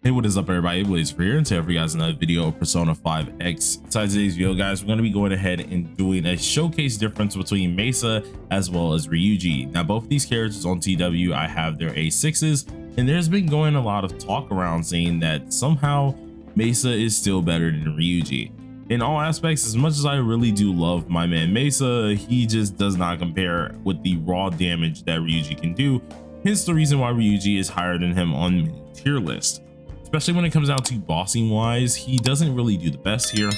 Hey, what is up everybody? Blaze for here, and today for you guys another video of Persona 5X. Besides today's video, guys, we're going to be going ahead and doing a showcase difference between Messa as well as Ryuji. Now both of these characters on TW, I have their A6s, and there's been going a lot of talk around saying that somehow Messa is still better than Ryuji. In all aspects, as much as I really do love my man Messa, he just does not compare with the raw damage that Ryuji can do. Hence the reason why Ryuji is higher than him on many tier lists. Especially when it comes down to bossing wise, he doesn't really do the best here.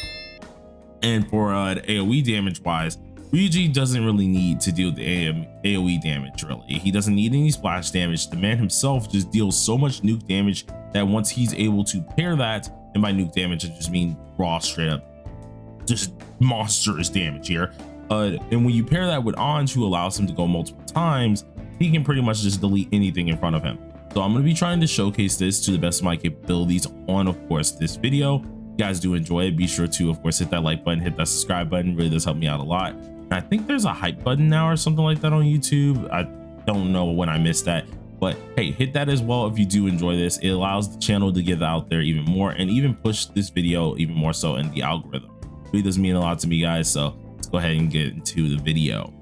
And for AoE damage wise, Ryuji doesn't really need to deal the AoE damage really. He doesn't need any splash damage. The man himself just deals so much nuke damage that once he's able to pair that, and by nuke damage I just mean raw straight up just monstrous damage here. And when you pair that with Anj, who allows him to go multiple times, he can pretty much just delete anything in front of him. So I'm going to be trying to showcase this to the best of my capabilities on, of course, this video. If you guys do enjoy it, be sure to, of course, hit that like button, hit that subscribe button. It really does help me out a lot. And I think there's a hype button now or something like that on YouTube. I don't know when I missed that, but hey, hit that as well if you do enjoy this. It allows the channel to get out there even more and even push this video even more so in the algorithm. It really does mean a lot to me, guys. So let's go ahead and get into the video.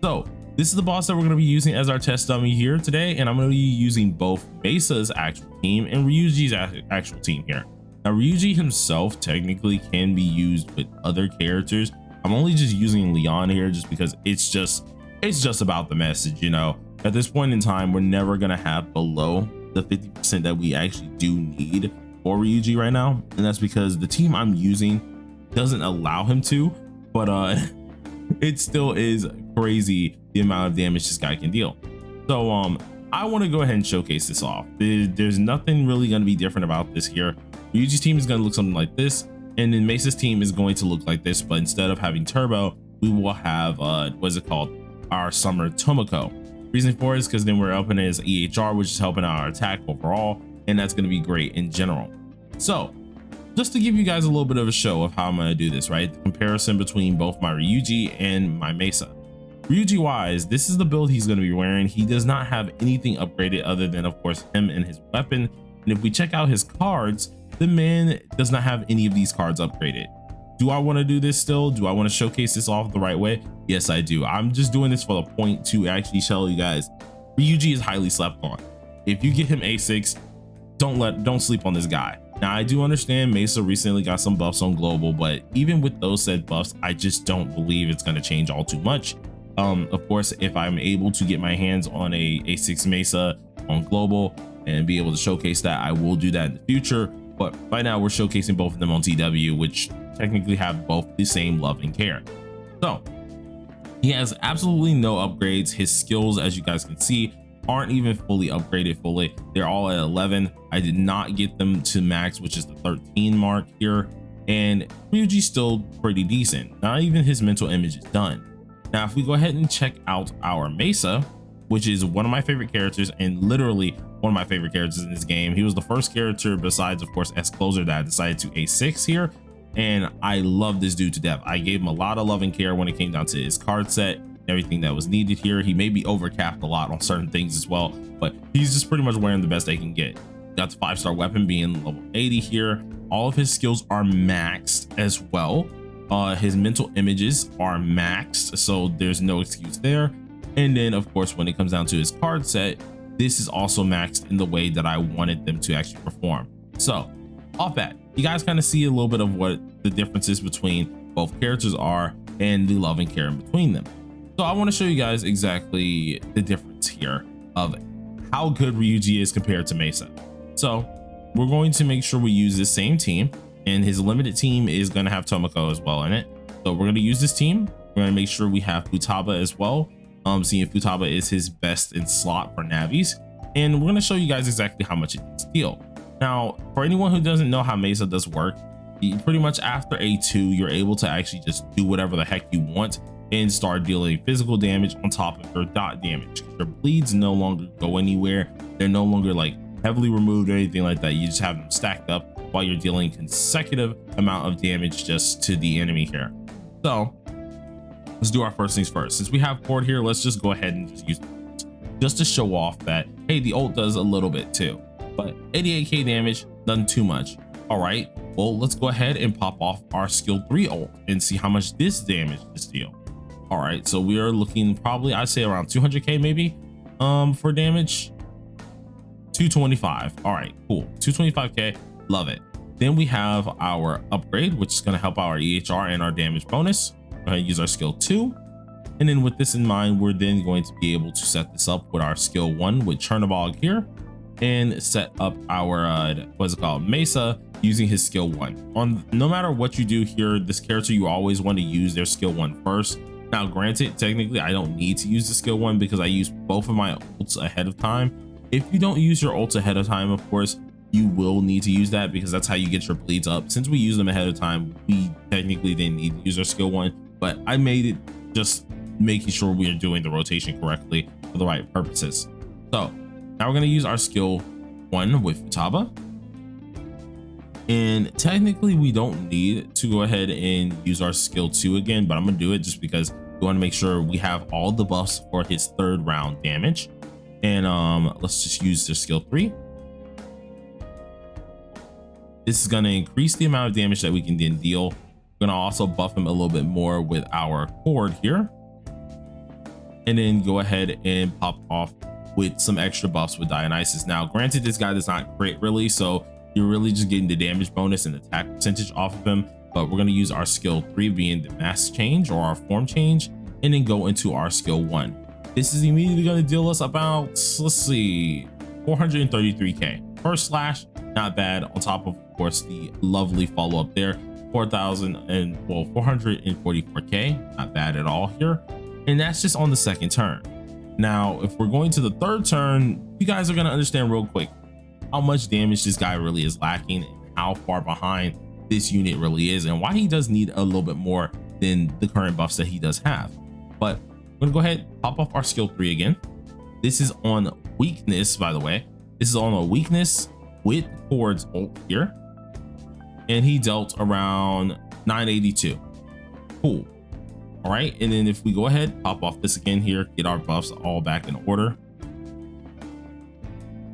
So this is the boss that we're going to be using as our test dummy here today, and I'm going to be using both Messa's actual team and Ryuji's actual team here. Now Ryuji himself technically can be used with other characters. I'm only just using Leon here just because it's just about the message, you know. At this point in time, we're never going to have below the 50% that we actually do need for Ryuji right now, and that's because the team I'm using doesn't allow him to, but it still is crazy the amount of damage this guy can deal. So I want to go ahead and showcase this off. There's nothing really going to be different about this here. Ryuji's team is going to look something like this, and then Messa's team is going to look like this, but instead of having turbo, we will have what's it called, our summer Tomoko. Reason for it is because then we're upping his EHR, which is helping our attack overall, and that's going to be great in general. So just to give you guys a little bit of a show of how I'm going to do this, right? The comparison between both my Ryuji and my Messa. Ryuji wise, this is the build he's going to be wearing. He does not have anything upgraded other than, of course, him and his weapon. And if we check out his cards, the man does not have any of these cards upgraded. Do I want to do this still? Do I want to showcase this off the right way? Yes, I do. I'm just doing this for the point to actually tell you guys, Ryuji is highly slept on. If you get him A6, don't sleep on this guy. Now I do understand Messa recently got some buffs on global, but even with those said buffs, I just don't believe it's going to change all too much. Of course, if I'm able to get my hands on a A6 Messa on global and be able to showcase that, I will do that in the future. But right now we're showcasing both of them on TW, which technically have both the same love and care. So he has absolutely no upgrades. His skills, as you guys can see, aren't even fully upgraded fully. They're all at 11. I did not get them to max, which is the 13 mark here. And Ryuji's still pretty decent. Not even his mental image is done. Now, if we go ahead and check out our Messa, which is one of my favorite characters and literally one of my favorite characters in this game. He was the first character besides, of course, S Closer that I decided to A6 here. And I love this dude to death. I gave him a lot of love and care when it came down to his card set, everything that was needed here. He may be overcapped a lot on certain things as well, but he's just pretty much wearing the best they can get. Got the 5-star weapon being level 80 here. All of his skills are maxed as well. His mental images are maxed, so there's no excuse there. And then, of course, when it comes down to his card set, this is also maxed in the way that I wanted them to actually perform. So off that, you guys kind of see a little bit of what the differences between both characters are and the love and care in between them. So I want to show you guys exactly the difference here of how good Ryuji is compared to Messa. So we're going to make sure we use the same team, and his limited team is going to have Tomoko as well in it. So we're going to use this team. We're going to make sure we have Futaba as well. Seeing Futaba is his best in slot for navies, and we're going to show you guys exactly how much it can steal. Now, for anyone who doesn't know how Messa does work, pretty much after A2, you're able to actually just do whatever the heck you want and start dealing physical damage on top of your dot damage. Your bleeds no longer go anywhere. They're no longer like heavily removed or anything like that. You just have them stacked up while you're dealing consecutive amount of damage just to the enemy here. So let's do our first things first. Since we have cord here, let's just go ahead and just use just to show off that, hey, the ult does a little bit too. but 88k damage, nothing too much. All right, well, let's go ahead and pop off our skill 3 ult and see how much this damage this deal. All right, so we are looking probably, I'd say around 200k maybe for damage. 225. All right, cool. 225k, love it. Then we have our upgrade, which is going to help our EHR and our damage bonus. Go ahead and use our skill 2. And then with this in mind, we're then going to be able to set this up with our skill 1 with Chernobog here, and set up our what's it called, Messa, using his skill 1. On no matter what you do here, this character, you always want to use their skill 1 first. Now granted, technically I don't need to use the skill 1 because I use both of my ults ahead of time. If you don't use your ults ahead of time, of course you will need to use that, because that's how you get your bleeds up. Since we use them ahead of time, we technically didn't need to use our skill 1, but I made it just making sure we are doing the rotation correctly for the right purposes. So now we're going to use our skill 1 with Futaba, and technically we don't need to go ahead and use our skill 2 again, but I'm going to do it just because we want to make sure we have all the buffs for his 3rd round damage. And let's just use the skill 3. This is going to increase the amount of damage that we can then deal. We're going to also buff him a little bit more with our cord here, and then go ahead and pop off with some extra buffs with Dionysus. Now granted, this guy does not crit really, so you're really just getting the damage bonus and attack percentage off of him. But we're going to use our skill 3 being the mask change or our form change, and then go into our skill 1. This is immediately going to deal us about, let's see, 433k. First slash, not bad, on top of course the lovely follow up there, 444k, not bad at all here. And that's just on the 2nd turn. Now if we're going to the 3rd turn, you guys are going to understand real quick how much damage this guy really is lacking, and how far behind this unit really is, and why he does need a little bit more than the current buffs that he does have. But I'm gonna go ahead and pop off our skill 3 again. This is on weakness, by the way. This is on a weakness with Cord's ult here, and he dealt around 982. Cool. All right, and then if we go ahead, pop off this again here, get our buffs all back in order.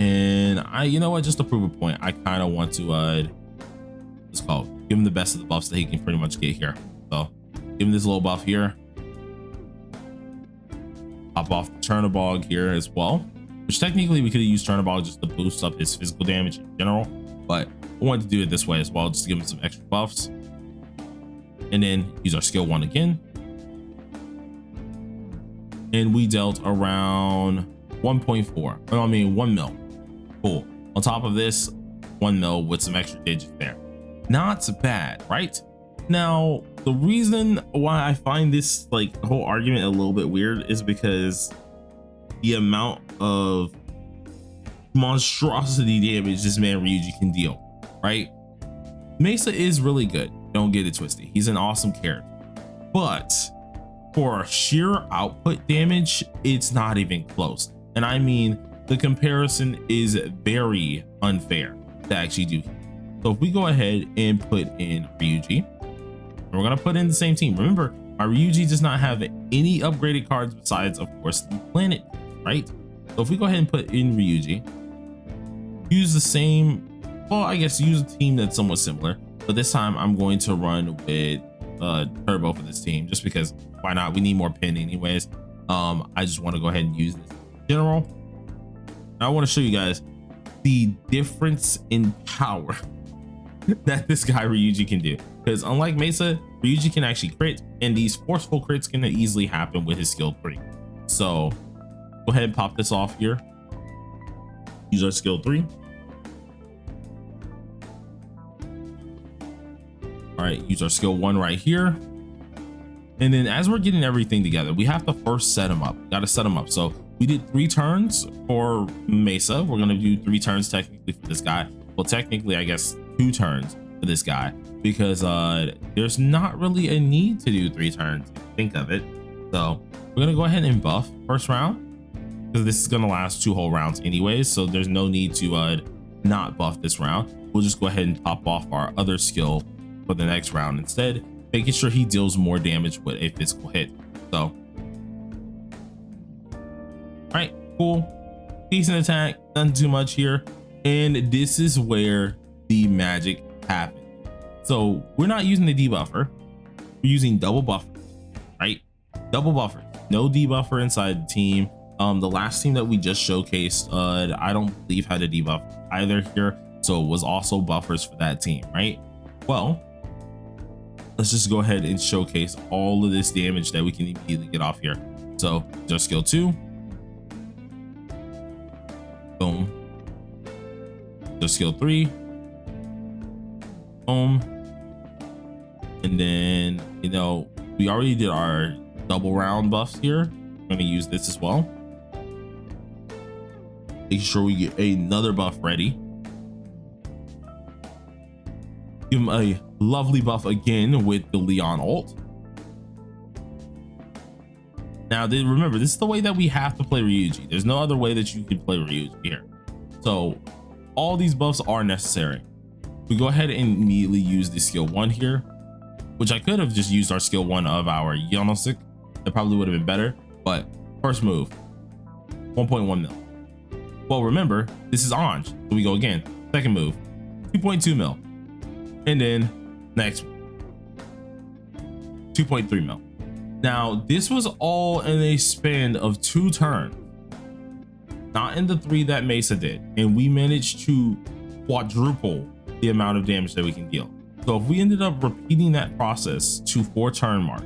And you know what, just to prove a point, I kind of want to what's it called, give him the best of the buffs that he can pretty much get here. So give him this little buff here, pop off the Chernobog here as well, which technically we could have used Chernobog just to boost up his physical damage in general, but we wanted to do it this way as well, just to give him some extra buffs. And then use our skill 1 again, and we dealt around 1.4, I mean 1 mil. Cool. On top of this, 1 mil with some extra digits there. Not bad, right? Now the reason why I find this whole argument a little bit weird is because the amount of monstrosity damage this man Ryuji can deal, right? Messa is really good, don't get it twisted, he's an awesome character, but for sheer output damage, it's not even close. And I mean, the comparison is very unfair to actually do. So if we go ahead and put in Ryuji, and we're gonna put in the same team. Remember, our Ryuji does not have any upgraded cards besides, of course, the planet, right? So if we go ahead and put in Ryuji, use the same, well, I guess use a team that's somewhat similar, but this time I'm going to run with Turbo for this team, just because why not? We need more pin anyways. I just want to go ahead and use this in general. I want to show you guys the difference in power that this guy Ryuji can do, because unlike Messa, Ryuji can actually crit, and these forceful crits can easily happen with his skill 3. So go ahead and pop this off here, use our skill 3. All right, use our skill 1 right here. And then as we're getting everything together, we have to first set him up. Got to set him up. So we did 3 turns for Messa. We're going to do 3 turns technically for this guy. Well, technically, I guess 2 turns for this guy, because there's not really a need to do 3 turns if you think of it. So we're going to go ahead and buff first round, because this is going to last 2 whole rounds anyways. So there's no need to not buff this round. We'll just go ahead and pop off our other skill for the next round instead, making sure he deals more damage with a physical hit. So, all right, cool, decent attack, nothing too much here. And this is where the magic happens. So we're not using the debuffer, we're using double buffers, right? Double buffers, no debuffer inside the team. The last team that we just showcased, I don't believe had a debuff either here, so it was also buffers for that team, right? Well, let's just go ahead and showcase all of this damage that we can immediately get off here. So just skill 2, boom. Just skill 3, boom. And then, you know, we already did our double round buffs here. I'm gonna use this as well. Making sure we get another buff ready. Give him a lovely buff again with the Leon ult. Now, remember, this is the way that we have to play Ryuji. There's no other way that you can play Ryuji here. So all these buffs are necessary. We go ahead and immediately use the skill 1 here, which I could have just used our skill 1 of our Yonosik. That probably would have been better. But first move, 1.1 mil. Well, remember, this is Anj. So we go again. Second move, 2.2 mil. And then next, 2.3 mil. Now, this was all in a span of 2 turns, not in the 3 that Messa did. And we managed to quadruple the amount of damage that we can deal. So if we ended up repeating that process to 4 turn mark,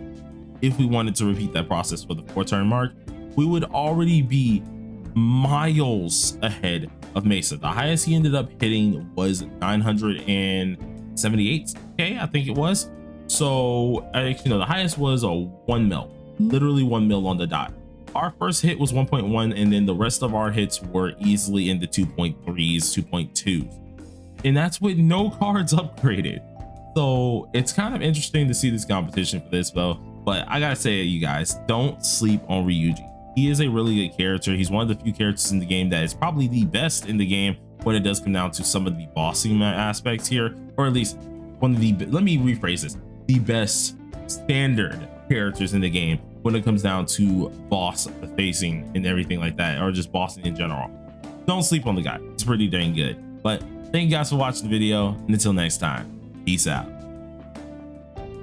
if we wanted to repeat that process for the 4 turn mark, we would already be miles ahead of Messa. The highest he ended up hitting was 978k, I think it was. So actually, no, the highest was a 1 mil, literally 1 mil on the dot. Our first hit was 1.1, and then the rest of our hits were easily in the 2.3s, 2.2s, and that's with no cards upgraded. So it's kind of interesting to see this competition for this though. But I gotta say, you guys, don't sleep on Ryuji. He is a really good character. He's one of the few characters in the game that is probably the best in the game when it does come down to some of the bossing aspects here, or at least one of the, let me rephrase this, the best standard characters in the game when it comes down to boss facing and everything like that, or just bossing in general. Don't sleep on the guy. It's pretty dang good. But thank you guys for watching the video, and until next time, peace out.